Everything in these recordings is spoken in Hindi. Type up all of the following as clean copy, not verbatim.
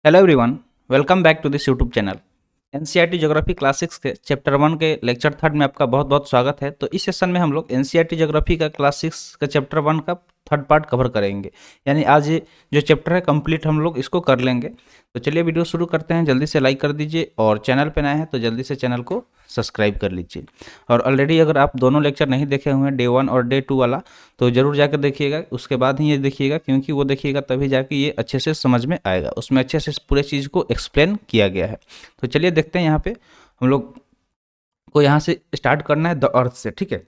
Hello everyone, welcome back to this YouTube channel. NCERT geography class 6 के चैप्टर 1 के लेक्चर 3 में आपका बहुत बहुत स्वागत है। तो इस सेशन में हम लोग एनसीईआरटी ज्योग्राफी का क्लास 6 का चैप्टर 1 का थर्ड पार्ट कवर करेंगे। यानी आज ये जो चैप्टर है कंप्लीट हम लोग इसको कर लेंगे। तो चलिए वीडियो शुरू करते हैं। जल्दी से लाइक कर दीजिए और चैनल पर नए हैं तो जल्दी से चैनल को सब्सक्राइब कर लीजिए। और ऑलरेडी अगर आप दोनों लेक्चर नहीं देखे हुए हैं, डे 1 और डे 2 वाला, तो ज़रूर जाकर देखिएगा। उसके बाद ही ये देखिएगा, क्योंकि वो देखिएगा तभी जाके ये अच्छे से समझ में आएगा। उसमें अच्छे से पूरे चीज़ को एक्सप्लेन किया गया है। तो चलिए देखते हैं। यहाँ पे हम लोग को यहाँ से स्टार्ट करना है द अर्थ से, ठीक है।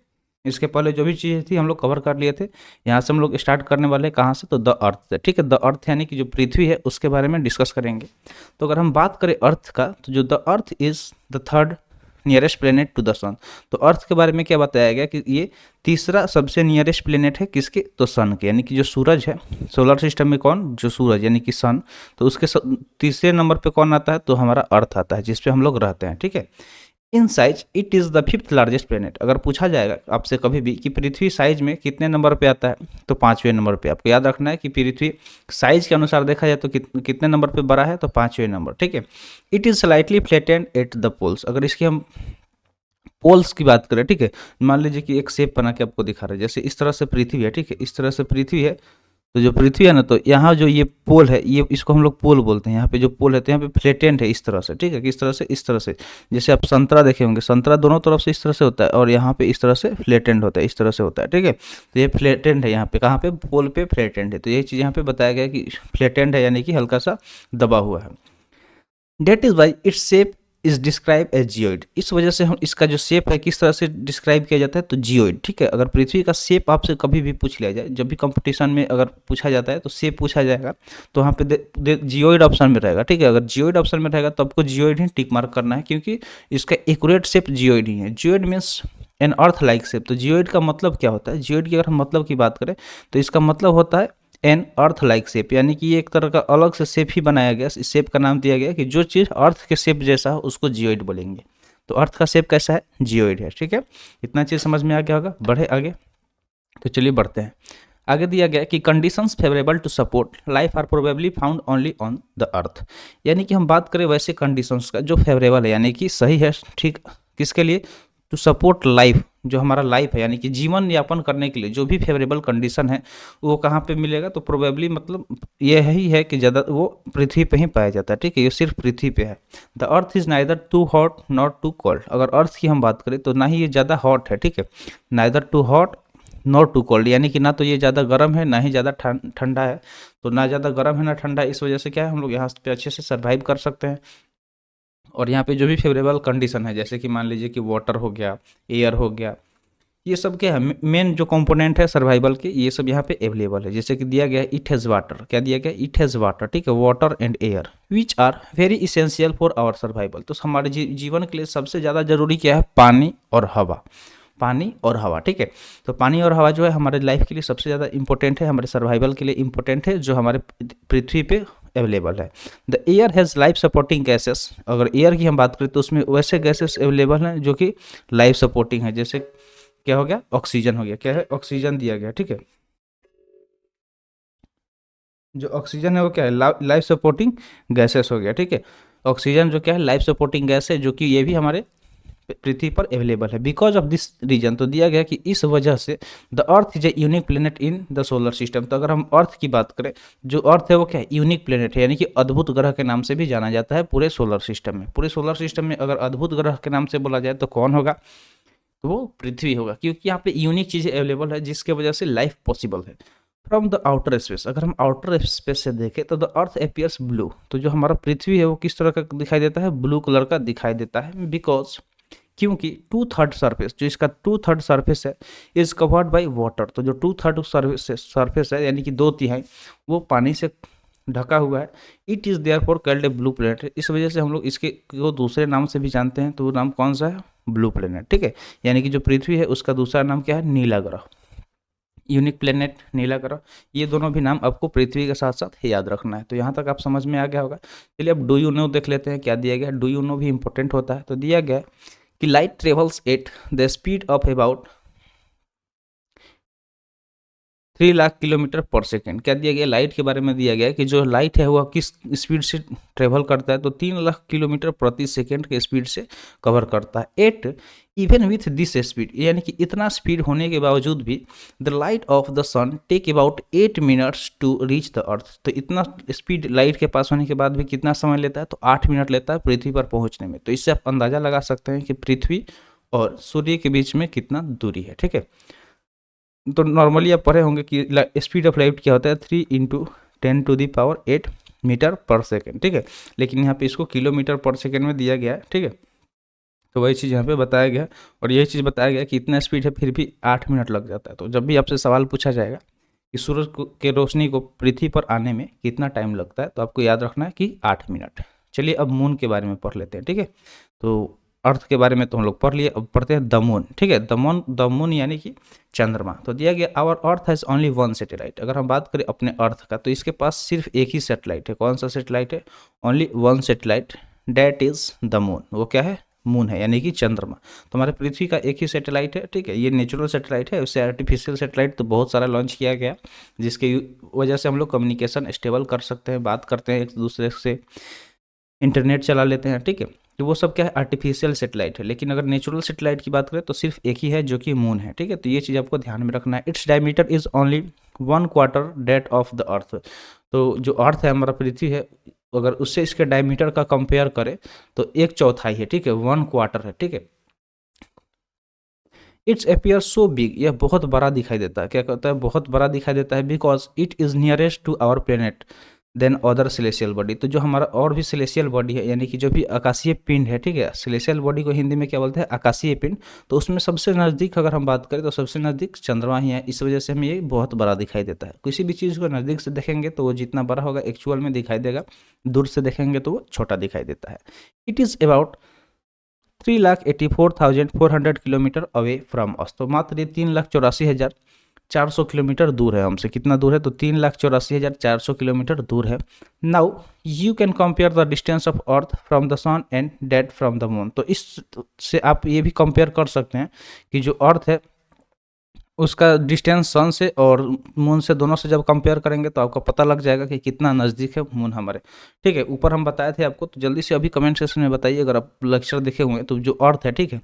इसके पहले जो भी चीज़ थी हम लोग कवर कर लिए थे। यहाँ से हम लोग स्टार्ट करने वाले हैं कहाँ से, तो द अर्थ से, ठीक है। द अर्थ यानी कि जो पृथ्वी है उसके बारे में डिस्कस करेंगे। तो अगर हम बात करें अर्थ का, तो जो the earth is the third nearest planet to the sun. तो अर्थ के बारे में क्या बताया गया कि ये तीसरा सबसे नियरेस्ट प्लेनेट है किसके, तो सन के। यानी कि जो सूरज है सोलर सिस्टम में, कौन, जो सूरज यानी कि सन, तो उसके तीसरे नंबर पे कौन आता है, तो हमारा अर्थ आता है, जिस पे हम लोग रहते हैं, ठीक है। In size it is the fifth largest planet. अगर पूछा जाएगा आपसे कभी भी कि पृथ्वी साइज में कितने नंबर पे आता है, तो 5वें नंबर पे। आपको याद रखना है कि पृथ्वी साइज के अनुसार देखा जाए तो कितने नंबर पे बड़ा है, तो 5वें नंबर, ठीक है। It is slightly flattened at the poles. अगर इसकी हम पोल्स की बात करें, ठीक है, मान लीजिए कि एक शेप बना के आपको दिखा रहे हैं, जैसे इस तरह से पृथ्वी है, ठीक है, इस तरह से पृथ्वी है। तो जो पृथ्वी है ना, तो यहाँ जो ये पोल है, ये इसको हम लोग पोल बोलते हैं। यहाँ पे जो पोल है तो यहाँ पे फ्लैटेंड है इस तरह से, ठीक है, किस तरह से, इस तरह से। जैसे आप संतरा देखे होंगे, संतरा दोनों तरफ से इस तरह से होता है और यहाँ पे इस तरह से फ्लैटेंड होता है, इस तरह से होता है, ठीक है। तो ये फ्लैटेंड है, यहाँ पे कहाँ पे, पोल पे फ्लैटेंड है। तो यही चीज़ यहाँ पे बताया गया कि फ्लैटेंड है, यानी कि हल्का सा दबा हुआ है। That is why its shape is describe as geoid. इस वजह से हम इसका जो शेप है किस तरह से डिस्क्राइब किया जाता है, तो जियोइड, ठीक है। अगर पृथ्वी का शेप आपसे कभी भी पूछ लिया जाए, जब भी कंपटीशन में अगर पूछा जाता है तो शेप पूछा जाएगा, तो वहाँ पे जियोइड ऑप्शन में रहेगा, ठीक है। अगर जियोइड ऑप्शन में रहेगा तो आपको जियोइड ही टिक मार्क करना है, क्योंकि इसका एक्यूरेट शेप जियोइड ही है। Geoid means an earth like shape. तो जियोइड का मतलब क्या होता है, जियोइड की अगर हम मतलब की बात करें तो इसका मतलब होता है एन अर्थ लाइक शेप। यानी कि ये एक तरह का अलग से शेप ही बनाया गया, इस शेप का नाम दिया गया कि जो चीज़ अर्थ के शेप जैसा हो उसको जियोइड बोलेंगे। तो अर्थ का शेप कैसा है, जियोइड है, ठीक है। इतना चीज़ समझ में आ गया होगा। बढ़े आगे, तो चलिए बढ़ते हैं। आगे दिया गया कि conditions favourable to support life are probably found only on the earth. यानी कि हम बात करें वैसे कंडीशंस का जो फेवरेबल है, यानी कि सही है, ठीक, किसके लिए, टू सपोर्ट लाइफ, जो हमारा लाइफ है, यानी कि जीवन यापन करने के लिए जो भी फेवरेबल कंडीशन है वो कहाँ पे मिलेगा, तो प्रोबेबली मतलब ये ही है कि ज़्यादा वो पृथ्वी पे ही पाया जाता है, ठीक है। ये सिर्फ पृथ्वी पे है। The earth is neither too hot not too cold. अगर अर्थ की हम बात करें तो ना ही ये ज़्यादा हॉट है, ठीक है, neither too hot not too cold, यानी कि ना तो ये ज़्यादा गर्म है ना ही ज़्यादा ठंडा है। तो ना ज़्यादा गर्म है ना ठंडा है, इस वजह से क्या है, हम लोग यहाँ पे अच्छे से सर्वाइव कर सकते हैं। और यहाँ पे जो भी फेवरेबल कंडीशन है, जैसे कि मान लीजिए कि वाटर हो गया, एयर हो गया, ये सब क्या है, मेन जो कंपोनेंट है सर्वाइवल के, ये सब यहाँ पे अवेलेबल है। जैसे कि दिया गया है इट हैज़ वाटर, क्या दिया गया, इट हैज़ वाटर, ठीक है, water and air which are very essential for our survival. तो हमारे जीवन के लिए सबसे ज़्यादा जरूरी क्या है, पानी और हवा, पानी और हवा, ठीक है। तो पानी और हवा जो है हमारे लाइफ के लिए सबसे ज़्यादा इंपॉर्टेंट है, हमारे सर्वाइवल के लिए इंपॉर्टेंट है, जो हमारे पृथ्वी पे अवेलेबल है। The air has life supporting gases. अगर एयर की हम बात करें तो उसमें वैसे गैसेस अवेलेबल हैं जो कि लाइफ सपोर्टिंग है। जैसे क्या हो गया, ऑक्सीजन हो गया, क्या है, ऑक्सीजन दिया गया, ठीक है। जो ऑक्सीजन है वो क्या है, लाइफ सपोर्टिंग गैसेस हो गया, ठीक है। ऑक्सीजन जो क्या है, लाइफ सपोर्टिंग गैस है, जो कि ये भी हमारे पृथ्वी पर अवेलेबल है। बिकॉज ऑफ दिस रीजन, तो दिया गया कि इस वजह से the earth is a unique planet in the solar system. तो अगर हम अर्थ की बात करें, जो अर्थ है वो क्या है, यूनिक प्लेनेट है, यानी कि अद्भुत ग्रह के नाम से भी जाना जाता है पूरे सोलर सिस्टम में। पूरे सोलर सिस्टम में अगर अद्भुत ग्रह के नाम से बोला जाए तो कौन होगा, तो वो पृथ्वी होगा, क्योंकि यहाँ पे यूनिक चीज़ें अवेलेबल है जिसके वजह से लाइफ पॉसिबल है। फ्रॉम द आउटर स्पेस, अगर हम आउटर स्पेस से देखें तो द अर्थ अपियर्स ब्लू। तो जो हमारा पृथ्वी है वो किस तरह का दिखाई देता है, ब्लू कलर का दिखाई देता है। बिकॉज, क्योंकि 2/3 सरफेस, जो इसका 2/3 सरफेस है, इज कवर्ड बाई वाटर। तो जो 2/3 सरफेस है, यानी कि 2/3 वो पानी से ढका हुआ है। It is therefore called a blue planet. इस वजह से हम लोग इसके को दूसरे नाम से भी जानते हैं, तो वो नाम कौन सा है, ब्लू प्लेनेट, ठीक है। यानी कि जो पृथ्वी है उसका दूसरा नाम क्या है, नीला ग्रह, यूनिक प्लेनेट, नीला ग्रह। ये दोनों भी नाम आपको पृथ्वी के साथ साथ याद रखना है। तो यहाँ तक आप समझ में आ गया होगा। चलिए अब डू यू नो देख लेते हैं, क्या दिया गया। डू यू नो भी इंपॉर्टेंट होता है। तो दिया गया कि light travels at the speed of about 3 lakh kilometre पर सेकेंड। क्या दिया गया, लाइट के बारे में दिया गया कि जो लाइट है वह किस स्पीड से ट्रेवल करता है, तो 3 लाख किलोमीटर प्रति सेकेंड के स्पीड से कवर करता है। At even with this speed, यानी कि इतना स्पीड होने के बावजूद भी the light of the sun take about 8 minutes to reach the earth. तो इतना स्पीड लाइट के पास होने के बाद भी कितना समय लेता है, तो 8 मिनट लेता है पृथ्वी पर पहुंचने में। तो इससे आप अंदाजा लगा सकते हैं कि पृथ्वी और सूर्य के बीच में कितना दूरी है। ठीक है, तो नॉर्मली आप पढ़े होंगे कि स्पीड ऑफ लाइट क्या होता है, 3 × 10⁸ मीटर पर सेकेंड। ठीक है, लेकिन यहाँ पे इसको किलोमीटर पर सेकेंड में दिया गया है। ठीक है, तो वही चीज़ यहाँ पे बताया गया, और यही चीज़ बताया गया कि इतना स्पीड है फिर भी 8 मिनट लग जाता है। तो जब भी आपसे सवाल पूछा जाएगा कि सूरज के रोशनी को पृथ्वी पर आने में कितना टाइम लगता है, तो आपको याद रखना है कि 8 मिनट। चलिए अब मून के बारे में पढ़ लेते हैं। ठीक है, तो अर्थ के बारे में तो हम लोग पढ़ लिए, अब पढ़ते हैं द मून। ठीक है, द मून यानी कि चंद्रमा। तो दिया गया our earth has only one satellite. अगर हम बात करें अपने अर्थ का, तो इसके पास सिर्फ एक ही सैटेलाइट है। कौन सा सैटेलाइट है, only one satellite, that is the moon. वो क्या है, मून है, यानी कि चंद्रमा। तो हमारे पृथ्वी का एक ही सैटेलाइट है। ठीक है, ये नेचुरल सैटेलाइट है, उससे आर्टिफिशियल सैटेलाइट तो बहुत सारा लॉन्च किया गया, जिसके वजह से हम लोग कम्युनिकेशन स्टेबल कर सकते हैं, बात करते हैं एक दूसरे से, इंटरनेट चला लेते हैं। ठीक है, तो वो सब क्या है, आर्टिफिशियल सैटेलाइट है। लेकिन अगर नेचुरल सैटेलाइट की बात करें तो सिर्फ एक ही है, जो कि मून है। ठीक है, तो ये चीज़ आपको ध्यान में रखना है। Its diameter is only 1/4 that of the earth. तो जो अर्थ है, हमारा पृथ्वी है, अगर उससे इसके डायमीटर का कंपेयर करें तो 1/4 है। ठीक है, 1/4 है। ठीक है, इट्स अपियर सो बिग, यह बहुत बड़ा दिखाई देता है। क्या कहता है, बहुत बड़ा दिखाई देता है, because it is nearest to our planet than other celestial body. तो जो हमारा और भी सेलेशियल बॉडी है, यानी कि जो भी आकाशीय पिंड है, ठीक है, सेलेशियल बॉडी को हिंदी में क्या बोलते हैं, आकाशीय पिंड। तो उसमें सबसे नज़दीक अगर हम बात करें तो सबसे नज़दीक चंद्रमा ही है। इस वजह से हमें ये बहुत बड़ा दिखाई देता है। किसी भी चीज़ को नज़दीक से देखेंगे तो वो जितना बड़ा होगा एक्चुअल में दिखाई देगा, दूर से देखेंगे तो वो छोटा दिखाई देता है। It is about 3,84,400 kilometre away from us. तो मात्र ये 3,84,400 किलोमीटर दूर है हमसे। कितना दूर है, तो 3,84,400 किलोमीटर दूर है। Now you can compare the distance of earth from the sun and that from the moon. तो इससे आप ये भी कंपेयर कर सकते हैं कि जो अर्थ है उसका डिस्टेंस सन से और मून से, दोनों से जब कंपेयर करेंगे तो आपको पता लग जाएगा कि कितना नज़दीक है मून हमारे। ठीक है, ऊपर हम बताए थे आपको, तो जल्दी से अभी कमेंट सेक्शन में बताइए अगर आप लेक्चर देखे हुए हैं। तो जो अर्थ है, ठीक है,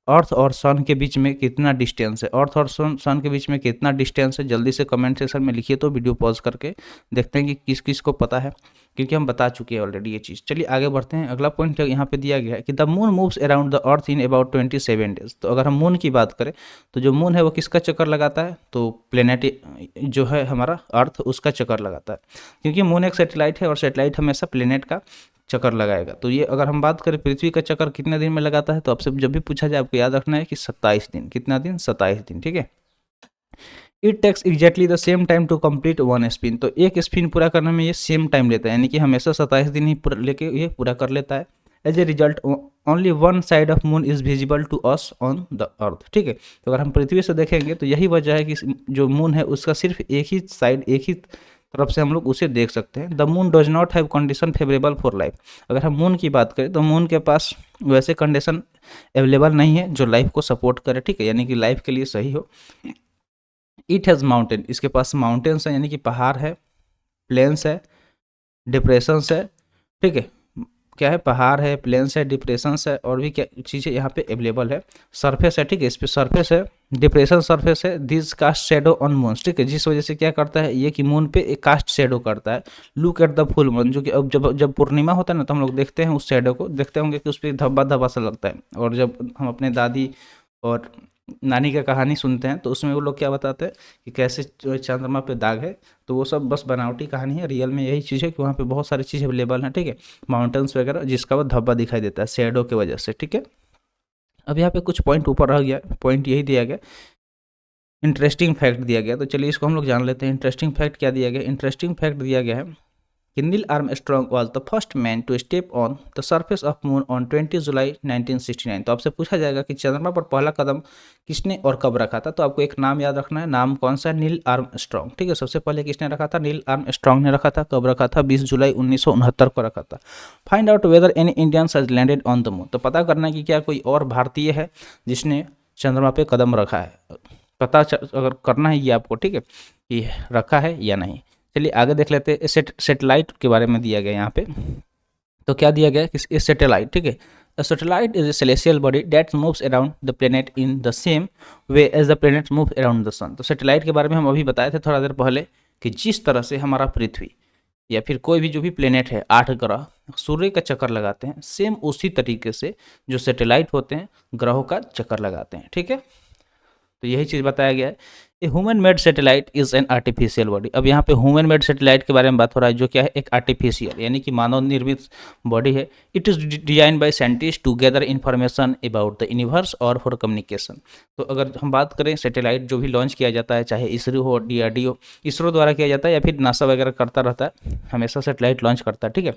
अर्थ और सन के बीच में कितना डिस्टेंस है, अर्थ और सन के बीच में कितना डिस्टेंस है, जल्दी से कमेंट सेक्शन में लिखिए। तो वीडियो पॉज करके देखते हैं कि किस किस को पता है, क्योंकि हम बता चुके हैं ऑलरेडी ये चीज़। चलिए आगे बढ़ते हैं। अगला पॉइंट यहाँ पे दिया गया है कि the moon moves around the earth in about 27 days. तो अगर हम मून की बात करें तो जो मून है वो किसका चक्कर लगाता है, तो प्लेनेट जो है हमारा अर्थ, उसका चक्कर लगाता है। क्योंकि मून एक सैटेलाइट है और सैटेलाइट हमेशा प्लेनेट का चक्कर लगाएगा। तो ये अगर हम बात करें पृथ्वी का चक्कर कितने दिन में लगाता है, तो आपसे जब भी पूछा जाए आपको याद रखना है कि 27 दिन। कितना दिन, 27 दिन। ठीक है, it takes exactly the same time to complete one spin. तो एक स्पिन पूरा करने में ये सेम टाइम लेता है, यानी कि हमेशा 27 दिन ही पूरा लेके ये पूरा कर लेता है। As a result only one side of moon is visible to us on the earth. ठीक है, तो अगर हम पृथ्वी से देखेंगे तो यही वजह है कि जो मून है उसका सिर्फ एक ही साइड, एक ही तरफ से हम लोग उसे देख सकते हैं। The moon does not have condition favourable for life. अगर हम मून की बात करें तो मून के पास वैसे कंडीशन अवेलेबल नहीं है जो लाइफ को सपोर्ट करे। ठीक है, यानी कि लाइफ के लिए सही हो। इट हैज़ माउंटेन, इसके पास माउंटेन्स है, यानी कि पहाड़ है, प्लेन्स है, डिप्रेशंस है। ठीक है, क्या है, पहाड़ है, प्लेन्स है, डिप्रेशंस है, और भी क्या चीज़ें यहाँ पे अवेलेबल है। सरफेस है, ठीक है, इस पर सरफेस है, डिप्रेशन सरफेस है। This cast shadow on moon. ठीक है, जिस वजह से क्या करता है ये कि मून पे एक कास्ट शेडो करता है। Look at the full moon, जो कि अब जब पूर्णिमा होता है ना, तो हम लोग देखते हैं उस शेडो को, देखते होंगे कि उस पर धब्बा धब्बा सा लगता है। और जब हम अपने दादी और नानी का कहानी सुनते हैं तो उसमें वो लोग क्या बताते हैं कि कैसे जो चंद्रमा पे दाग है, तो वो सब बस बनावटी कहानी है। रियल में यही चीज़ है कि वहाँ पे बहुत सारी चीज़ अवेलेबल हैं। ठीक है, माउंटेन्स वगैरह, जिसका वो धब्बा दिखाई देता है शेडो की वजह से। ठीक है, अब यहाँ पे कुछ पॉइंट ऊपर रह गया, पॉइंट यही दिया गया, इंटरेस्टिंग फैक्ट दिया गया। तो चलिए इसको हम लोग जान लेते हैं। इंटरेस्टिंग फैक्ट क्या दिया गया, इंटरेस्टिंग फैक्ट दिया गया है कि Neil Armstrong was the first man to step on the surface of moon on 20 July 1969। तो आपसे पूछा जाएगा कि चंद्रमा पर पहला कदम किसने और कब रखा था, तो आपको एक नाम याद रखना है। नाम कौन सा, नील आर्मस्ट्रॉन्ग। ठीक है, सबसे पहले किसने रखा था, नील आर्मस्ट्रॉन्ग ने रखा था। कब रखा था, 20 जुलाई 1969 को रखा था। Find out whether any Indians has landed on the moon. तो पता करना है कि क्या कोई और भारतीय है जिसने चंद्रमा पे कदम रखा है। अगर करना है ये आपको, ठीक है, कि रखा है या नहीं। चलिए आगे देख लेते हैं। सेटेलाइट के बारे में दिया गया यहाँ पे। तो क्या दिया गया कि ए सैटेलाइट, ठीक है, a satellite is a celestial body that moves around the planet in the same way as the planet move around the sun. तो सैटेलाइट के बारे में हम अभी बताए थे थोड़ा देर पहले कि जिस तरह से हमारा पृथ्वी या फिर कोई भी जो भी प्लेनेट है, 8 ग्रह सूर्य का चक्कर लगाते हैं, सेम उसी तरीके से जो सैटेलाइट होते हैं ग्रहों का चक्कर लगाते हैं, ठीक है। तो यही चीज़ बताया गया है। A human made satellite is an artificial body. अब यहाँ पे ह्यूमन मेड सैटेलाइट के बारे में बात हो रहा है, जो क्या है, एक आर्टिफिशियल यानी कि मानव निर्मित बॉडी है। It is design by scientist to gather information about the universe और फॉर कम्युनिकेशन। तो अगर हम बात करें सैटेलाइट जो भी लॉन्च किया जाता है, चाहे इसरो हो, DRDO, इसरो द्वारा किया जाता है या फिर नासा वगैरह करता रहता है, हमेशा सैटेलाइट लॉन्च करता है, ठीक है।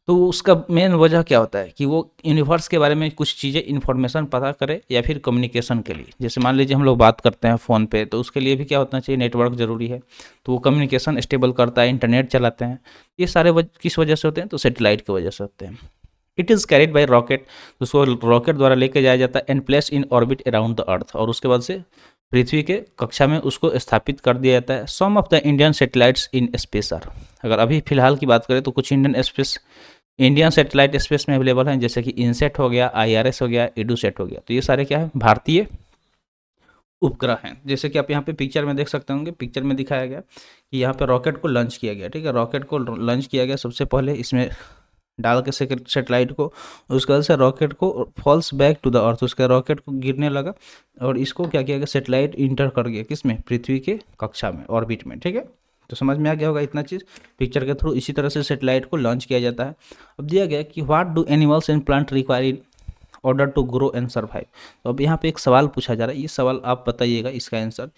तो उसका मेन वजह क्या होता है कि वो यूनिवर्स के बारे में कुछ चीज़ें इन्फॉर्मेशन पता करे या फिर कम्युनिकेशन के लिए। जैसे मान लीजिए हम लोग बात करते हैं फ़ोन पे, तो उसके लिए भी क्या होना चाहिए, नेटवर्क ज़रूरी है। तो वो कम्युनिकेशन स्टेबल करता है, इंटरनेट चलाते हैं। ये सारे किस वजह से होते हैं, तो सैटेलाइट की वजह से होते हैं। It is carried by rocket, तो उसको रॉकेट द्वारा लेके जाया जाता है, and place in orbit around the earth, और उसके बाद से पृथ्वी के कक्षा में उसको स्थापित कर दिया जाता है। Some of the Indian satellites in space are, अगर अभी फिलहाल की बात करें तो कुछ इंडियन सैटेलाइट स्पेस में अवेलेबल हैं, जैसे कि इनसेट हो गया, IRS हो गया, एडूसेट हो गया। तो ये सारे क्या है, भारतीय उपग्रह हैं। जैसे कि आप यहाँ पे पिक्चर में देख सकते होंगे, पिक्चर में दिखाया गया कि यहाँ पे रॉकेट को लॉन्च किया गया, ठीक है। रॉकेट को लॉन्च किया गया, सबसे पहले इसमें डाल के सैटेलाइट को, उसके बाद से रॉकेट को falls back to the earth, उसके रॉकेट को गिरने लगा और इसको क्या किया गया, सैटेलाइट इंटर कर गया किसमें, पृथ्वी के कक्षा में, ऑर्बिट में, ठीक है। तो समझ में आ गया होगा इतना चीज़ पिक्चर के थ्रू। इसी तरह से सैटेलाइट को लॉन्च किया जाता है। अब दिया गया कि what do animals and plant require in order to grow and survive. तो अब यहाँ पे एक सवाल पूछा जा रहा है, ये सवाल आप बताइएगा इसका answer.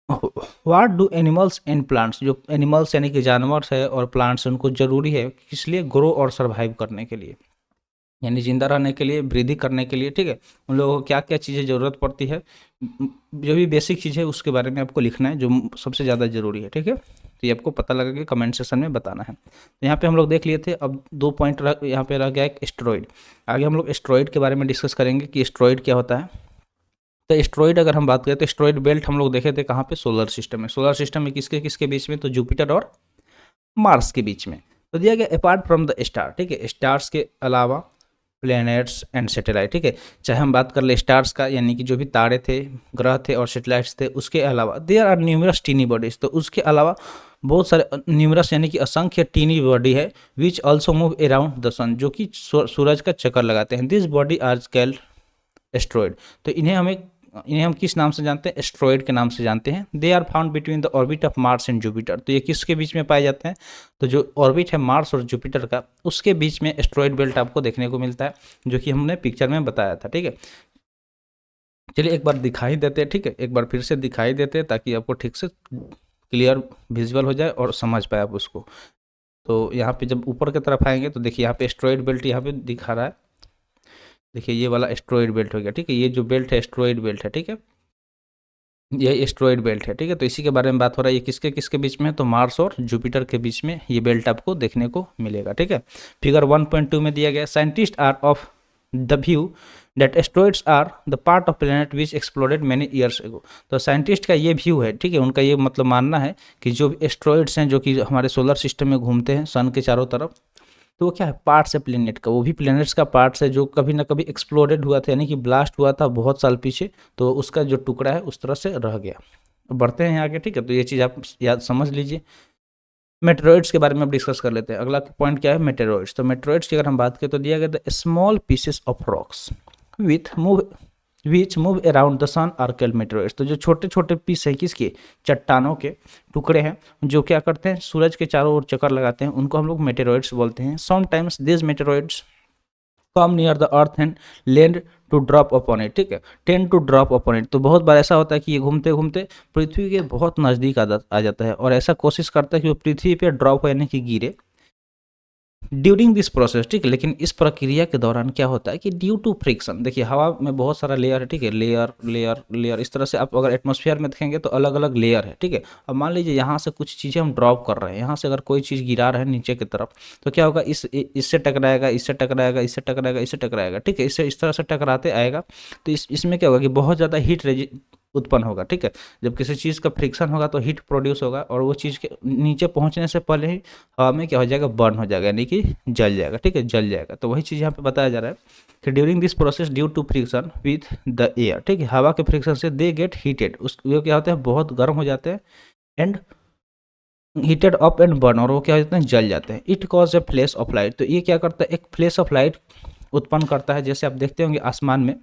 What do animals and plants, जो एनिमल्स यानी कि जानवर है और प्लांट्स, उनको जरूरी है किस लिए, ग्रो और सर्वाइव करने के लिए, यानी जिंदा रहने के लिए, वृद्धि करने के लिए, ठीक है। उन लोगों को क्या क्या चीज़ें ज़रूरत पड़ती है, जो भी बेसिक चीज़ है उसके बारे में आपको लिखना है, जो सबसे ज़्यादा ज़रूरी है, ठीक है। तो ये आपको पता लगा कि कमेंट सेक्शन में बताना है। तो यहाँ पे हम लोग देख लिए थे। अब 2 पॉइंट यहाँ पे रह गया एक एस्टेरॉइड। आगे हम लोग एस्टेरॉइड के बारे में डिस्कस करेंगे कि एस्टेरॉइड क्या होता है। तो एस्टेरॉइड अगर हम बात करें तो एस्टेरॉइड बेल्ट हम लोग देखे थे कहाँ पे, सोलर सिस्टम में। सोलर सिस्टम में किसके किसके बीच में, तो जुपिटर और मार्स के बीच में। तो दिया गया अपार्ट फ्रॉम द स्टार, ठीक है, स्टार्स के अलावा प्लैनेट्स एंड सैटेलाइट, ठीक है। चाहे हम बात कर ले स्टार्स का, यानी कि जो भी तारे थे, ग्रह थे और सैटेलाइट्स थे, उसके अलावा there are numerous tiny bodies, तो उसके अलावा बहुत सारे न्यूमरस यानी कि असंख्य टीनी बॉडी है, which also move around the sun, जो कि सूरज का चक्कर लगाते हैं। This body are called asteroid. तो इन्हें हम किस नाम से जानते हैं, एस्ट्रॉइड के नाम से जानते हैं। They are found between the orbit of Mars and Jupiter. तो ये किसके बीच में पाए जाते हैं, तो जो ऑर्बिट है मार्स और जुपिटर का, उसके बीच में एस्ट्रॉइड बेल्ट आपको देखने को मिलता है, जो कि हमने पिक्चर में बताया था, ठीक है। चलिए एक बार दिखाई देते हैं, ठीक है, एक बार फिर से दिखाई देते हैं ताकि आपको ठीक से क्लियर विजुअल हो जाए और समझ पाए आप उसको। तो यहाँ पे जब ऊपर की तरफ आएंगे तो देखिए यहाँ पे एस्ट्रॉइड बेल्ट यहाँ पे दिखा रहा है। देखिए ये वाला एस्ट्रॉइड बेल्ट हो गया, ठीक है। ये जो बेल्ट है एस्ट्रॉइड बेल्ट है, ठीक है, ये एस्ट्रॉइड बेल्ट है, ठीक है। तो इसी के बारे में बात हो रहा है। ये किसके किसके बीच में है, तो मार्स और जुपिटर के बीच में ये बेल्ट आपको देखने को मिलेगा, ठीक है। फिगर 1.2 में दिया गया, scientist are of the view that asteroids are the part of planet which exploded many years ago. तो साइंटिस्ट का ये व्यू है, ठीक है, उनका ये मतलब मानना है कि जो भी एस्ट्रॉइड्स हैं जो कि हमारे सोलर सिस्टम में घूमते हैं सन के चारों तरफ, तो वो क्या है, पार्ट्स है प्लेनेट का, वो भी प्लेनेट्स का पार्ट्स है जो कभी ना कभी एक्सप्लोडेड हुआ था, यानी कि ब्लास्ट हुआ था बहुत साल पीछे, तो उसका जो टुकड़ा है उस तरह से रह गया। बढ़ते हैं आगे, ठीक है। तो ये चीज़ आप याद समझ लीजिए। मेटेरॉइड्स के बारे में अब डिस्कस कर लेते हैं। अगला पॉइंट क्या है, मेटेरॉइड्स। तो मेटेरॉइड्स की अगर हम बात करें तो दिया गया the small pieces of rocks which move around the sun are called meteoroids. तो जो छोटे छोटे पीस हैं किसके, चट्टानों के टुकड़े हैं जो क्या करते हैं, सूरज के चारों ओर चक्कर लगाते हैं, उनको हम लोग मेटेरॉइड्स बोलते हैं। Sometimes this meteoroids come near the earth and land to drop upon it, ठीक है, tend to drop upon it. तो बहुत बार ऐसा होता है कि ये घूमते घूमते पृथ्वी के बहुत नज़दीक आ जाता है और ऐसा कोशिश करता है कि वो पृथ्वी पे ड्रॉप हो यानी कि गिरे ड्यूरिंग दिस प्रोसेस, ठीक है। लेकिन इस प्रक्रिया के दौरान क्या होता है कि ड्यू टू फ्रिक्शन, देखिए हवा में बहुत सारा लेयर है, ठीक है, लेयर लेयर लेयर, इस तरह से आप अगर एटमॉस्फेयर में देखेंगे तो अलग अलग लेयर है, ठीक है। अब मान लीजिए यहाँ से कुछ चीज़ें हम ड्रॉप कर रहे हैं, यहाँ से अगर कोई चीज़ गिरा रहे हैं नीचे की तरफ, तो क्या होगा, इससे टकराएगा, इससे टकराएगा, इससे टकराएगा, इससे टकराएगा, ठीक है, इससे इस तरह से टकराते आएगा। तो इसमें क्या होगा कि बहुत ज़्यादा हीट उत्पन्न होगा, ठीक है। जब किसी चीज़ का फ्रिक्शन होगा तो हीट प्रोड्यूस होगा और वो चीज़ के नीचे पहुंचने से पहले ही हवा में क्या हो जाएगा, बर्न हो जाएगा, यानी कि जल जाएगा, ठीक है, जल जाएगा। तो वही चीज़ यहाँ पे बताया जा रहा है कि during this process due to friction with the air, ठीक है, हवा के फ्रिक्शन से दे गेट हीटेड, उस वो क्या होते हैं, बहुत गर्म हो जाते हैं, and heated up and burn, और वो क्या हो जाते हैं, जल जाते हैं। It cause A flash of light, तो ये क्या करता है, एक फ्लैश ऑफ लाइट उत्पन्न करता है। जैसे आप देखते होंगे आसमान में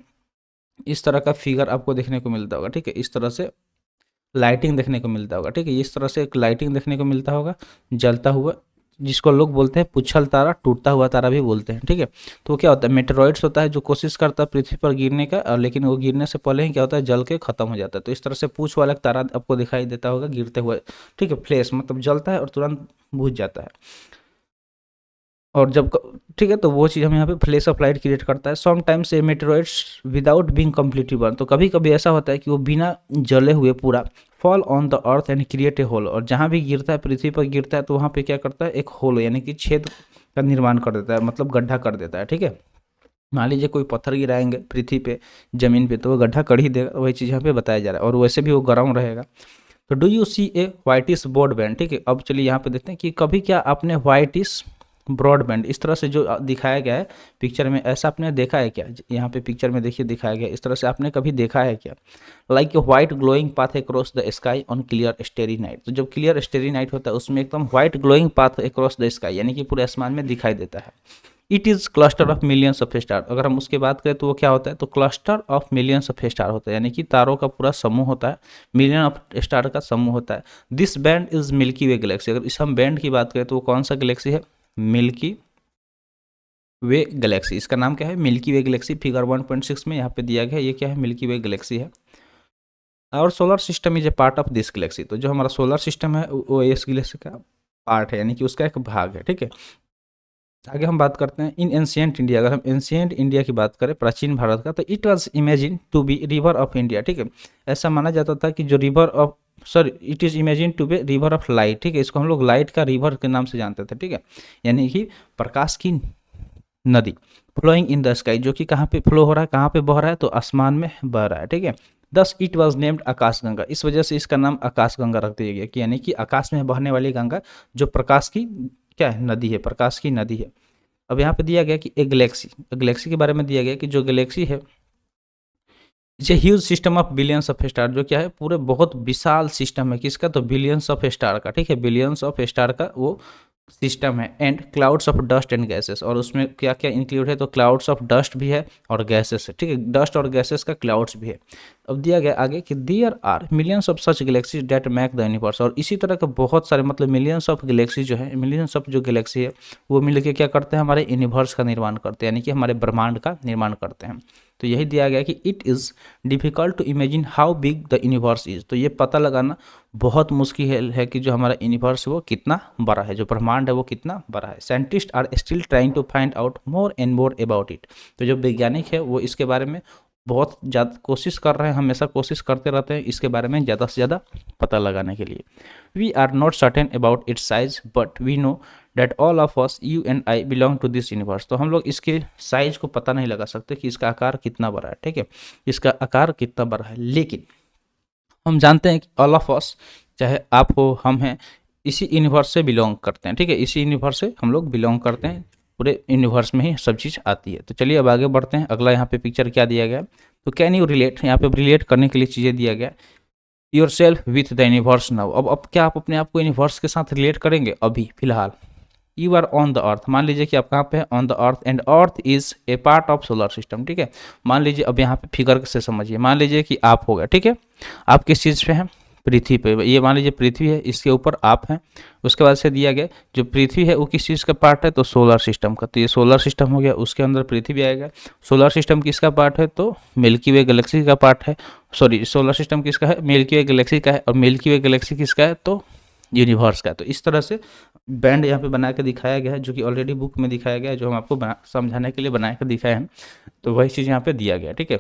इस तरह का फिगर आपको देखने को मिलता होगा, ठीक है, इस तरह से लाइटिंग देखने को मिलता होगा, ठीक है, इस तरह से एक लाइटिंग देखने को मिलता होगा जलता हुआ, जिसको लोग बोलते हैं पुच्छल तारा, टूटता हुआ तारा भी बोलते हैं, ठीक है। तो वो क्या होता है, मेटेरॉइड्स होता है जो कोशिश करता है पृथ्वी पर गिरने का, और लेकिन वो गिरने से पहले ही क्या होता है, जल के खत्म हो जाता है। तो इस तरह से पूछ वाला तारा आपको दिखाई देता होगा गिरते हुए, ठीक है, फ्लैश मतलब जलता है और तुरंत बुझ जाता है। और जब ठीक है, तो वो चीज़ हम यहाँ पे फ्लैश ऑफ लाइट क्रिएट करता है। Some times a meteoroids without being completely burn, तो कभी कभी ऐसा होता है कि वो बिना जले हुए पूरा fall on the earth and create a hole, और जहाँ भी गिरता है, पृथ्वी पर गिरता है, तो वहाँ पे क्या करता है, एक होल यानी कि छेद का निर्माण कर देता है, मतलब गड्ढा कर देता है, ठीक है। मान लीजिए कोई पत्थर गिराएंगे पृथ्वी पे, जमीन पे, तो वो गड्ढा कर ही देगा, वही चीज़ यहाँ पे बताया जा रहा है, और वैसे भी वो गर्म रहेगा। तो do you see a whitish broadband, ठीक है। अब चलिए यहाँ पे देखते हैं कि कभी क्या आपने व्हाइटिश ब्रॉडबैंड इस तरह से जो दिखाया गया है पिक्चर में, ऐसा आपने देखा है क्या, यहाँ पे पिक्चर में देखिए दिखाया गया है, इस तरह से आपने कभी देखा है क्या, like a white glowing path across the sky on clear स्टेरी night. तो जब क्लियर स्टेरी नाइट होता है उसमें एकदम white glowing path across the sky, यानी कि पूरे आसमान में दिखाई देता है। It is cluster of millions of star, अगर हम उसकी बात करें तो वो क्या होता है, तो cluster of millions of star होता है, यानी कि तारों का पूरा समूह होता है, मिलियन ऑफ स्टार का समूह होता है। This band is milky way Galaxy, अगर इस हम बैंड की बात करें तो वो कौन सा गैलेक्सी है, मिल्की वे गैलेक्सी। इसका नाम क्या है, मिल्की वे गैलेक्सी। फिगर 1.6 में यहाँ पे दिया गया है, ये क्या है, मिल्की वे गैलेक्सी है। और solar system is a part of this Galaxy, तो जो हमारा सोलर सिस्टम है वो इस गैलेक्सी का पार्ट है, यानी कि उसका एक भाग है, ठीक है। आगे हम बात करते हैं इन एंशियंट इंडिया, अगर हम एंशियंट इंडिया की बात करें, प्राचीन भारत का, तो it was imagine to be river of India, ठीक है। ऐसा माना जाता था कि जो river of sorry it is imagine to be river of light, ठीक है, इसको हम लोग लाइट का रिवर के नाम से जानते थे, ठीक है, यानी कि प्रकाश की नदी, फ्लोइंग इन द स्काई, जो कि कहाँ पे फ्लो हो रहा है, कहाँ पे बह रहा है, तो आसमान में बह रहा है, ठीक है। दस इट वॉज नेम्ड आकाश गंगा, इस वजह से इसका नाम आकाश गंगा रख दिया गया कि यानी कि आकाश में बहने वाली गंगा जो प्रकाश की क्या है, नदी है, प्रकाश की नदी है। अब यहाँ पे दिया गया कि एक गैलेक्सी के बारे में दिया गया कि जो गैलेक्सी है ये huge system of billions of star, जो क्या है पूरे बहुत विशाल सिस्टम है, किसका, तो बिलियंस ऑफ स्टार का, ठीक है, बिलियंस ऑफ स्टार का वो सिस्टम है। And clouds of dust and gases, और उसमें क्या क्या इंक्लूड है, तो क्लाउड्स ऑफ डस्ट भी है और गैसेस है, ठीक है, डस्ट और गैसेस का क्लाउड्स भी है। अब दिया गया आगे कि there are millions of such galaxies that make the universe, और इसी तरह के बहुत सारे मतलब मिलियंस ऑफ गैलेक्सी जो है, मिलियंस ऑफ जो गैलेक्सी है वो मिलकर क्या करते हैं, हमारे यूनिवर्स का निर्माण करते हैं, यानी कि हमारे ब्रह्मांड का निर्माण करते हैं। तो यही दिया गया कि it is difficult to imagine how big the universe is, तो ये पता लगाना बहुत मुश्किल है कि जो हमारा यूनिवर्स वो कितना बड़ा है, जो ब्रह्मांड है वो कितना बड़ा है। Scientist are still trying to find out more and more about it, तो जो वैज्ञानिक है वो इसके बारे में बहुत ज़्यादा कोशिश कर रहे हैं, हमेशा कोशिश करते रहते हैं इसके बारे में ज़्यादा से ज़्यादा पता लगाने के लिए। We are not certain about its size but we know that all of us you and I belong to this universe, तो हम लोग इसके साइज को पता नहीं लगा सकते कि इसका आकार कितना बड़ा है, ठीक है, इसका आकार कितना बड़ा है, लेकिन हम जानते हैं कि ऑल ऑफ अस, चाहे आप हो हम हैं, इसी यूनिवर्स से बिलोंग करते हैं, ठीक है, इसी यूनिवर्स से हम लोग बिलोंग करते हैं, पूरे यूनिवर्स में ही सब चीज़ आती है। तो चलिए अब आगे बढ़ते हैं, अगला यहाँ पे पिक्चर क्या दिया गया, तो कैन यू रिलेट, यहाँ पे रिलेट करने के लिए चीज़ें दिया गया, your self with the universe now, अब क्या आप अपने आप को यूनिवर्स के साथ रिलेट करेंगे अभी फिलहाल। You are on the earth, मान लीजिए कि आप कहाँ पे हैं, on the earth, and earth is a part of solar system, ठीक है। मान लीजिए अब यहाँ पे फिगर से समझिए, मान लीजिए कि आप हो गए, ठीक है, आप किस चीज़ पे हैं, पृथ्वी पे, ये मान लीजिए पृथ्वी है, इसके ऊपर आप हैं। उसके बाद से दिया गया जो पृथ्वी है वो किस चीज़ का पार्ट है, तो सोलर सिस्टम का, तो ये सोलर सिस्टम हो गया, उसके अंदर पृथ्वी आएगा। सोलर सिस्टम किसका पार्ट है, तो मिल्की वे गैलेक्सी का पार्ट है, सॉरी सोलर सिस्टम किसका है, मिल्की वे गैलेक्सी का है, और मिल्की वे गैलेक्सी किसका है, तो यूनिवर्स का। तो इस तरह से बैंड यहाँ पे बना के दिखाया गया है, जो कि ऑलरेडी बुक में दिखाया गया है, जो हम आपको समझाने के लिए बना के दिखाए हैं, तो वही चीज़ यहाँ पे दिया गया, ठीक है,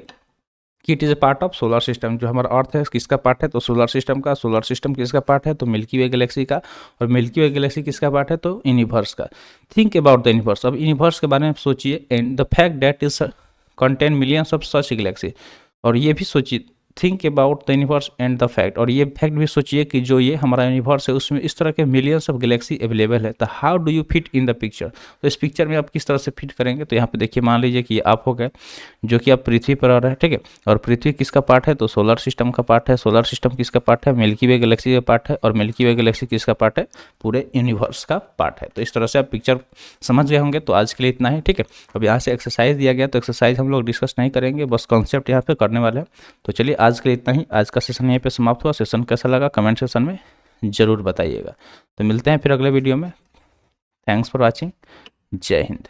कि it is a part of solar system, जो हमारा अर्थ है किसका पार्ट है, तो सोलर सिस्टम का, सोलर सिस्टम किसका पार्ट है, तो मिल्की वे गैलेक्सी का, और मिल्की वे गैलेक्सी किसका पार्ट है, तो यूनिवर्स का। थिंक अबाउट द यूनिवर्स, अब यूनिवर्स के बारे में सोचिए, and the fact that is contain millions of such Galaxy, और ये भी सोचिए think about the universe and the fact, और ये फैक्ट भी सोचिए कि जो ये हमारा यूनिवर्स है उसमें इस तरह के मिलियंस ऑफ गैलेक्सी अवेलेबल है, तो how do you fit in the picture, तो इस पिक्चर में आप किस तरह से फिट करेंगे। तो यहाँ पे देखिए, मान लीजिए कि आप हो गए जो कि आप पृथ्वी पर आ रहे हैं, ठीक है, और पृथ्वी किसका पार्ट है, तो सोलर सिस्टम का पार्ट है, सोलर सिस्टम किसका पार्ट है, मिल्की वे गैलेक्सी का पार्ट है, और मिल्की वे गैलेक्सी किसका पार्ट है, पूरे यूनिवर्स का पार्ट है। तो इस तरह से आप पिक्चर समझ गए होंगे। तो आज के लिए इतना ही, ठीक है। अब यहाँ से एक्सरसाइज दिया गया, तो एक्सरसाइज हम लोग डिस्कस नहीं करेंगे, बस कॉन्सेप्ट यहाँ पे करने वाले हैं। तो चलिए आज के लिए इतना ही, आज का सेशन यहीं पे समाप्त हुआ। सेशन कैसा लगा कमेंट सेक्शन में ज़रूर बताइएगा। तो मिलते हैं फिर अगले वीडियो में। Thanks for watching. जय हिंद।